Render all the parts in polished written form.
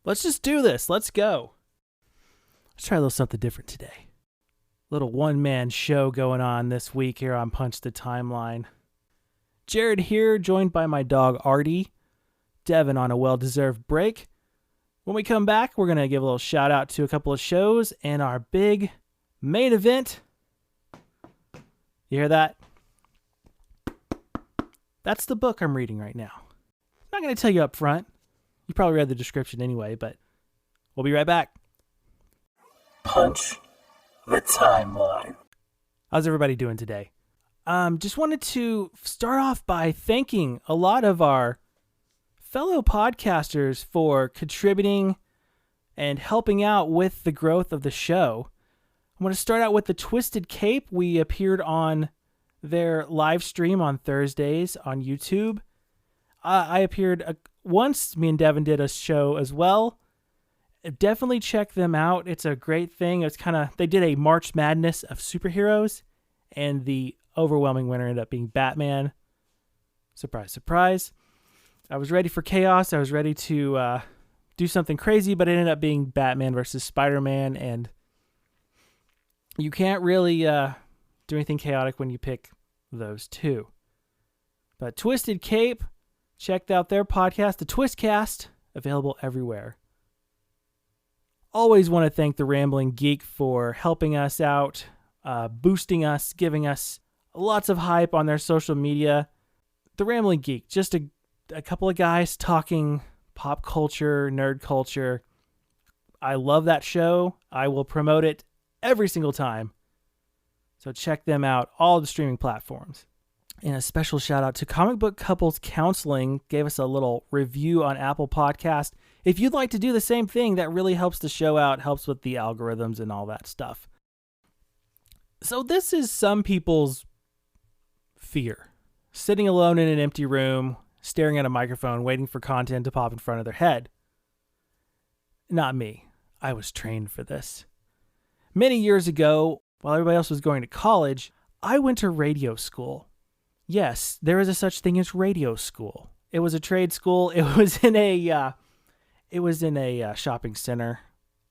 Let's just do this. Let's go. Let's try a little something different today. Little one-man show going on this week here on Punch the Timeline. Jarrod here, joined by my dog Artie. Devin on a well-deserved break. When we come back, we're going to give a little shout-out to a couple of shows and our big main event. You hear that? That's the book I'm reading right now. I'm not going to tell you up front. You probably read the description anyway, but we'll be right back. Punch the Timeline. How's everybody doing today? Just wanted to start off by thanking a lot of our fellow podcasters for contributing and helping out with the growth of the show. I'm going to start out with the Twisted Cape. We appeared on their live stream on Thursdays on YouTube. I appeared once. Me and Devin did a show as well. Definitely check them out. It's a great thing. It's they did a March Madness of superheroes, and the overwhelming winner ended up being Batman. Surprise, surprise. I was ready for chaos. I was ready to do something crazy, but it ended up being Batman versus Spider-Man, and you can't really do anything chaotic when you pick those two. But Twisted Cape, checked out their podcast, the Twistcast, available everywhere. Always want to thank the Rambling Geek for helping us out, boosting us, giving us lots of hype on their social media. The Rambling Geek, just a couple of guys talking pop culture, nerd culture. I love that show. I will promote it every single time. So check them out, all the streaming platforms. And a special shout out to Comic Book Couples Counseling, gave us a little review on Apple Podcast. If you'd like to do the same thing, that really helps the show out, helps with the algorithms and all that stuff. So this is some people's fear. Sitting alone in an empty room, staring at a microphone, waiting for content to pop in front of their head. Not me. I was trained for this. Many years ago, while everybody else was going to college, I went to radio school. Yes, there is a such thing as radio school. It was a trade school. It was in a shopping center,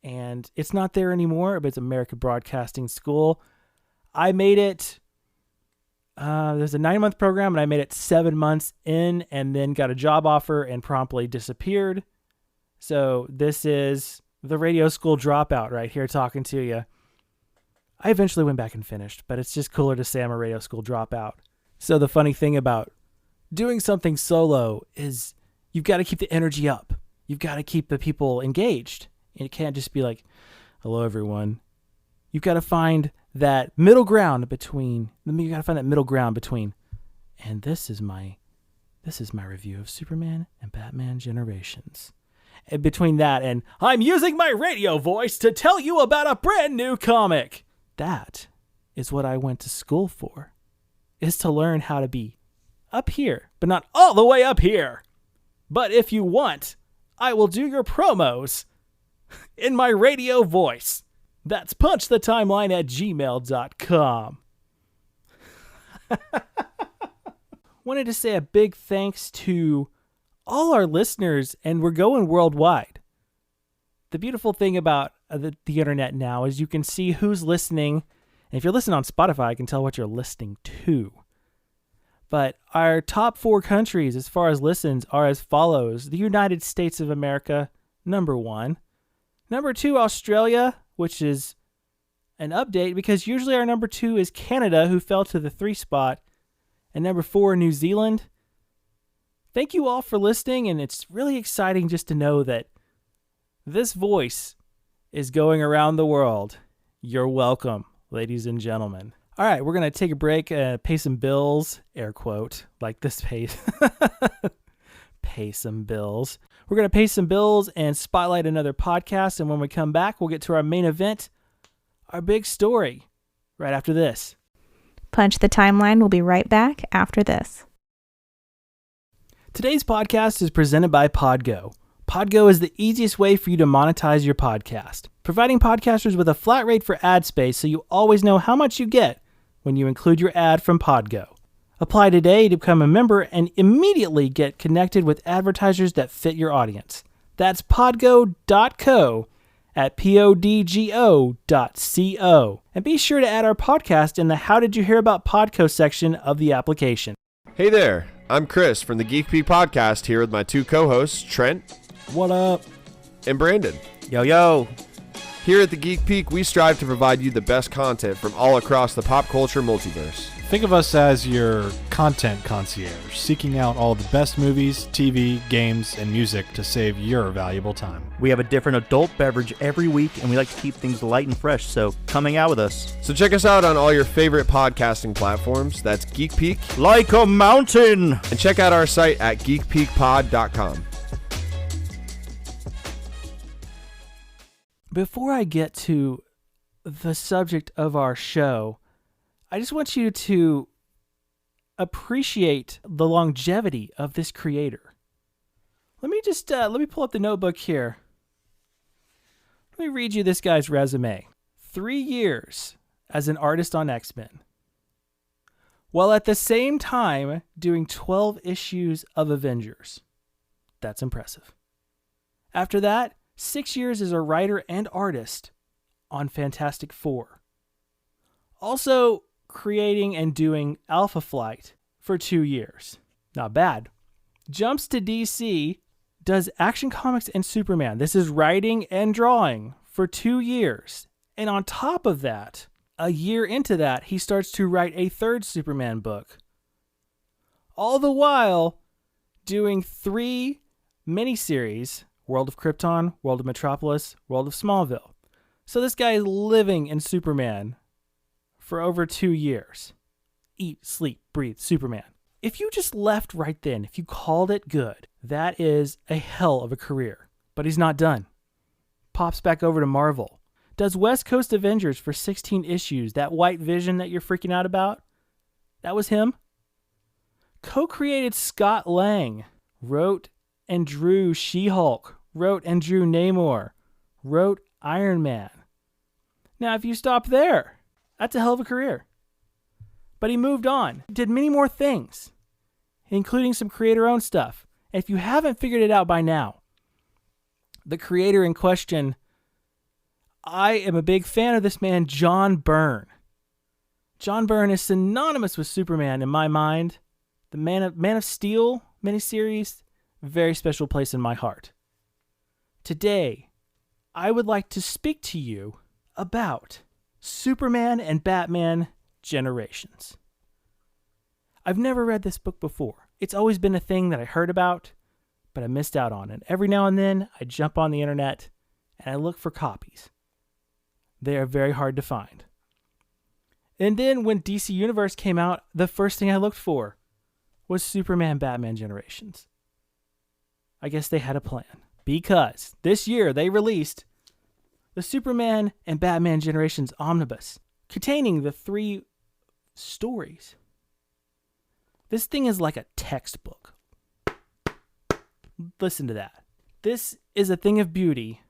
and it's not there anymore, but it's American Broadcasting School. I made it, there's a 9-month program, and I made it 7 months in, and then got a job offer and promptly disappeared. So this is the radio school dropout right here talking to you. I eventually went back and finished, but it's just cooler to say I'm a radio school dropout. So the funny thing about doing something solo is you've got to keep the energy up. You've got to keep the people engaged. And it can't just be like, hello, everyone. You've got to find that middle ground between, and this is my review of Superman and Batman Generations. And between that and I'm using my radio voice to tell you about a brand new comic. That is what I went to school for, is to learn how to be up here, but not all the way up here. But if you want, I will do your promos in my radio voice. That's punchthetimeline@gmail.com. Wanted to say a big thanks to all our listeners, and we're going worldwide. The beautiful thing about the internet now is you can see who's listening. And if you're listening on Spotify, I can tell what you're listening to. But our top 4 countries as far as listens are as follows. The United States of America, number 1. Number 2, Australia, which is an update because usually our number 2 is Canada, who fell to the 3 spot. And number 4, New Zealand. Thank you all for listening, and it's really exciting just to know that this voice is going around the world. You're welcome, ladies and gentlemen. All right, we're going to take a break, pay some bills, air quote, like this pays. Pay some bills. We're going to pay some bills and spotlight another podcast, and when we come back, we'll get to our main event, our big story, right after this. Punch the Timeline will be right back after this. Today's podcast is presented by Podgo. Podgo is the easiest way for you to monetize your podcast, providing podcasters with a flat rate for ad space so you always know how much you get when you include your ad from Podgo. Apply today to become a member and immediately get connected with advertisers that fit your audience. That's podgo.co at podgo.co. And be sure to add our podcast in the How Did You Hear About Podco section of the application. Hey there, I'm Chris from the Geek Peak Podcast here with my two co-hosts, Trent. What up? And Brandon. Yo. Here at the Geek Peak, we strive to provide you the best content from all across the pop culture multiverse. Think of us as your content concierge, seeking out all the best movies, TV, games, and music to save your valuable time. We have a different adult beverage every week, and we like to keep things light and fresh, so come hang out with us. So check us out on all your favorite podcasting platforms. That's Geek Peak. Like a mountain! And check out our site at geekpeakpod.com. Before I get to the subject of our show, I just want you to appreciate the longevity of this creator. Let me pull up the notebook here. Let me read you this guy's resume. 3 years as an artist on X-Men, while at the same time doing 12 issues of Avengers. That's impressive. After that, 6 years as a writer and artist on Fantastic Four. Also creating and doing Alpha Flight for 2 years. Not bad. Jumps to DC, does Action Comics and Superman. This is writing and drawing for 2 years. And on top of that, a year into that, he starts to write a third Superman book. All the while doing 3 miniseries: World of Krypton, World of Metropolis, World of Smallville. So this guy is living in Superman for over 2 years. Eat, sleep, breathe, Superman. If you just left right then, if you called it good, that is a hell of a career. But he's not done. Pops back over to Marvel. Does West Coast Avengers for 16 issues. That White Vision that you're freaking out about, that was him. Co-created Scott Lang. Wrote and drew She-Hulk. Wrote and drew Namor. Wrote Iron Man. Now, if you stop there, that's a hell of a career. But he moved on, did many more things, including some creator-owned stuff. And if you haven't figured it out by now, the creator in question, I am a big fan of this man, John Byrne. John Byrne is synonymous with Superman in my mind. The Man of Steel miniseries, very special place in my heart. Today, I would like to speak to you about Superman and Batman Generations. I've never read this book before. It's always been a thing that I heard about, but I missed out on it. Every now and then, I jump on the internet and I look for copies. They are very hard to find. And then when DC Universe came out, the first thing I looked for was Superman Batman Generations. I guess they had a plan, because this year they released the Superman and Batman Generations Omnibus, containing the 3 stories. This thing is like a textbook. Listen to that. This is a thing of beauty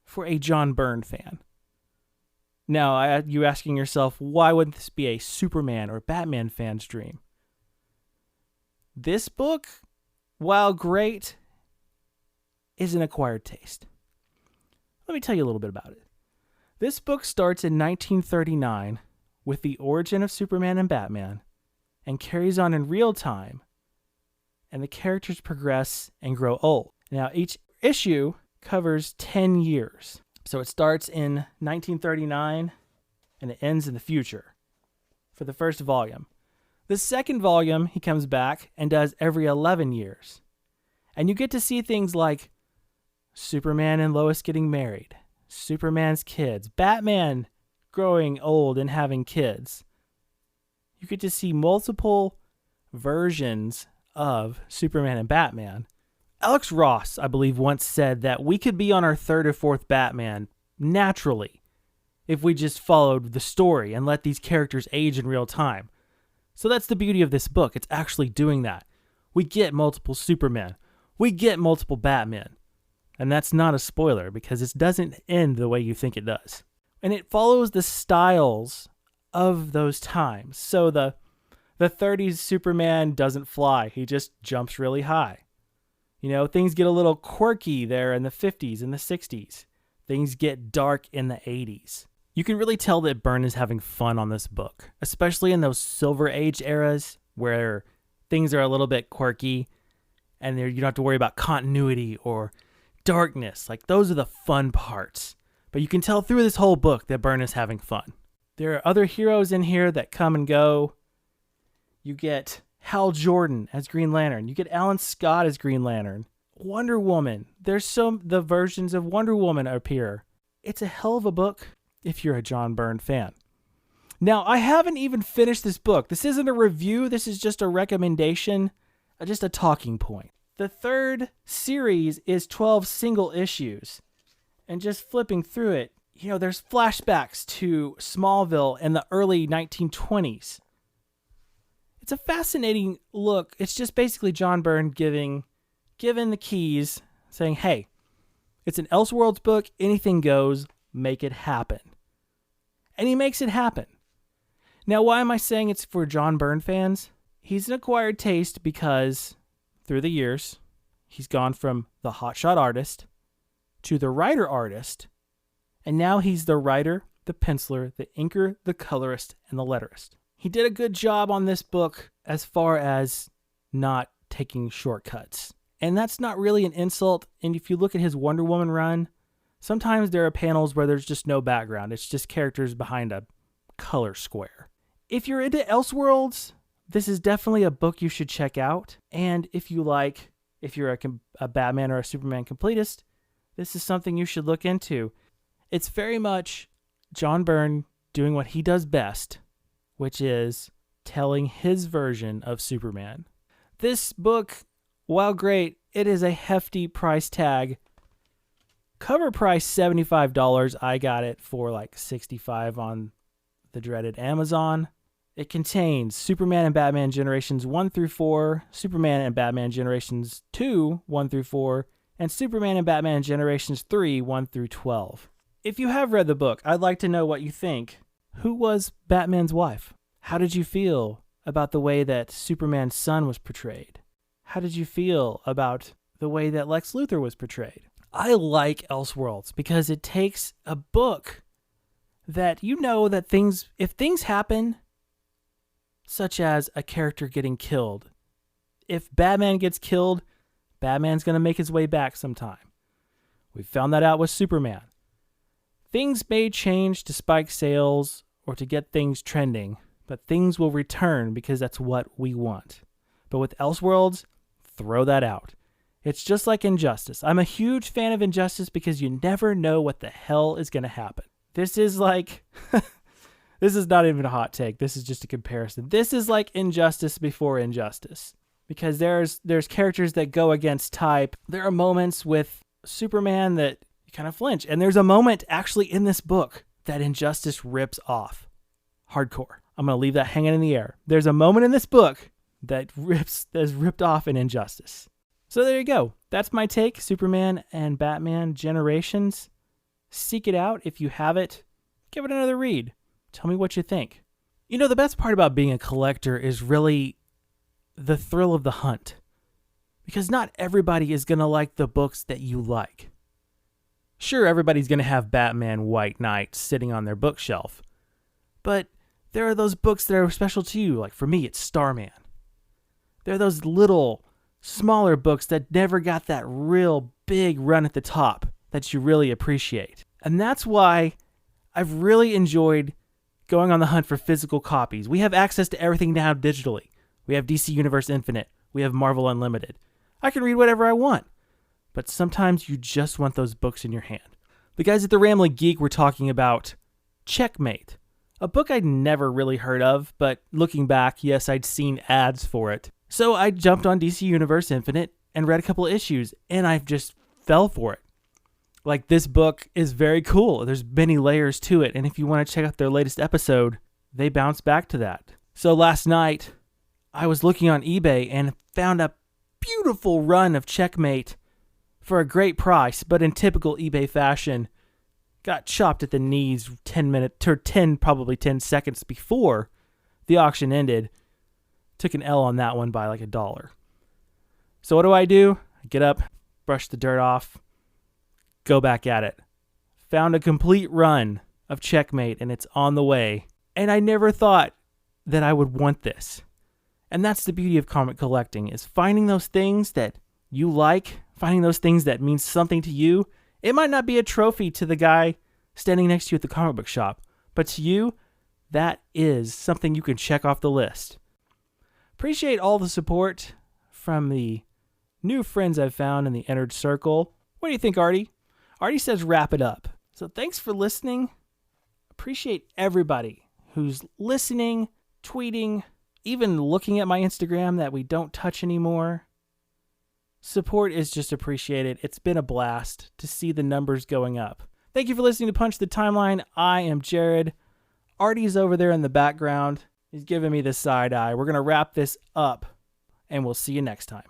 for a John Byrne fan. Now, you asking yourself, why wouldn't this be a Superman or Batman fan's dream? This book, while great, is an acquired taste. Let me tell you a little bit about it. This book starts in 1939 with the origin of Superman and Batman and carries on in real time, and the characters progress and grow old. Now, each issue covers 10 years. So it starts in 1939 and it ends in the future for the first volume. The second volume, he comes back and does every 11 years. And you get to see things like Superman and Lois getting married, Superman's kids, Batman growing old and having kids. You get to see multiple versions of Superman and Batman. Alex Ross, I believe, once said that we could be on our 3rd or 4th Batman naturally if we just followed the story and let these characters age in real time. So that's the beauty of this book. It's actually doing that. We get multiple Supermen. We get multiple Batmen. And that's not a spoiler because it doesn't end the way you think it does. And it follows the styles of those times. So the 30s Superman doesn't fly. He just jumps really high. Things get a little quirky there in the 50s and the 60s. Things get dark in the 80s. You can really tell that Byrne is having fun on this book, especially in those Silver Age eras where things are a little bit quirky and you don't have to worry about continuity or darkness. Like, those are the fun parts. But you can tell through this whole book that Byrne is having fun. There are other heroes in here that come and go. You get Hal Jordan as Green Lantern. You get Alan Scott as Green Lantern. Wonder Woman. The versions of Wonder Woman appear. It's a hell of a book if you're a John Byrne fan. Now, I haven't even finished this book. This isn't a review. This is just a recommendation, just a talking point. The third series is 12 single issues. And just flipping through it, there's flashbacks to Smallville in the early 1920s. It's a fascinating look. It's just basically John Byrne given the keys, saying, hey, it's an Elseworlds book, anything goes, make it happen. And he makes it happen. Now, why am I saying it's for John Byrne fans? He's an acquired taste because through the years, he's gone from the hotshot artist to the writer-artist, and now he's the writer, the penciler, the inker, the colorist, and the letterist. He did a good job on this book as far as not taking shortcuts. And that's not really an insult, and if you look at his Wonder Woman run, sometimes there are panels where there's just no background. It's just characters behind a color square. If you're into Elseworlds, this is definitely a book you should check out. And if you're a Batman or a Superman completist, this is something you should look into. It's very much John Byrne doing what he does best, which is telling his version of Superman. This book, while great, it is a hefty price tag. Cover price $75. I got it for like $65 on the dreaded Amazon. It contains Superman and Batman Generations 1 through 4, Superman and Batman Generations 2, 1 through 4, and Superman and Batman Generations 3, 1 through 12. If you have read the book, I'd like to know what you think. Who was Batman's wife? How did you feel about the way that Superman's son was portrayed? How did you feel about the way that Lex Luthor was portrayed? I like Elseworlds because it takes a book that that if things happen, such as a character getting killed, if Batman gets killed, Batman's going to make his way back sometime. We found that out with Superman. Things may change to spike sales or to get things trending, but things will return because that's what we want. But with Elseworlds, throw that out. It's just like Injustice. I'm a huge fan of Injustice because you never know what the hell is going to happen. This is like... This is not even a hot take. This is just a comparison. This is like Injustice before Injustice. Because there's characters that go against type. There are moments with Superman that you kind of flinch. And there's a moment actually in this book that Injustice rips off. Hardcore. I'm going to leave that hanging in the air. There's a moment in this book that is ripped off in Injustice. So there you go. That's my take. Superman and Batman Generations. Seek it out. If you have it, give it another read. Tell me what you think. The best part about being a collector is really the thrill of the hunt. Because not everybody is going to like the books that you like. Sure, everybody's going to have Batman White Knight sitting on their bookshelf. But there are those books that are special to you. Like for me, it's Starman. There are those little, smaller books that never got that real big run at the top that you really appreciate. And that's why I've really enjoyed going on the hunt for physical copies. We have access to everything now digitally. We have DC Universe Infinite. We have Marvel Unlimited. I can read whatever I want. But sometimes you just want those books in your hand. The guys at the Rambling Geek were talking about Checkmate, a book I'd never really heard of, but looking back, yes, I'd seen ads for it. So I jumped on DC Universe Infinite and read a couple of issues, and I just fell for it. Like, this book is very cool. There's many layers to it, and if you want to check out their latest episode, they bounce back to that. So last night, I was looking on eBay and found a beautiful run of Checkmate for a great price, but in typical eBay fashion, got chopped at the knees 10 seconds before the auction ended. Took an L on that one by like $1. So what do? I I get up, brush the dirt off, go back at it. Found a complete run of Checkmate, and it's on the way. And I never thought that I would want this. And that's the beauty of comic collecting, is finding those things that you like, finding those things that mean something to you. It might not be a trophy to the guy standing next to you at the comic book shop, but to you, that is something you can check off the list. Appreciate all the support from the new friends I've found in the Entered Circle. What do you think, Artie? Artie says wrap it up. So thanks for listening. Appreciate everybody who's listening, tweeting, even looking at my Instagram that we don't touch anymore. Support is just appreciated. It's been a blast to see the numbers going up. Thank you for listening to Punch the Timeline. I am Jarrod. Artie's over there in the background. He's giving me the side eye. We're going to wrap this up, and we'll see you next time.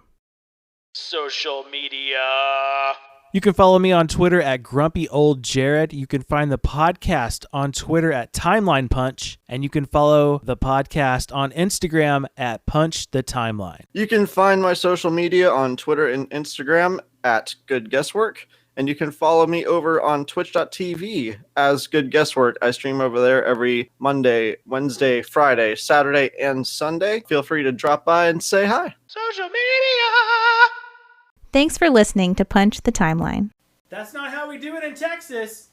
Social media. You can follow me on Twitter at Grumpy Old Jarrod. You can find the podcast on Twitter at Timeline Punch, and you can follow the podcast on Instagram at Punch the Timeline. You can find my social media on Twitter and Instagram at Good Guesswork, and you can follow me over on twitch.tv as Good Guesswork. I stream over there every Monday, Wednesday, Friday, Saturday, and Sunday. Feel free to drop by and say hi. Social media. Thanks for listening to Punch the Timeline. That's not how we do it in Texas.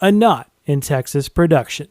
A Not in Texas production.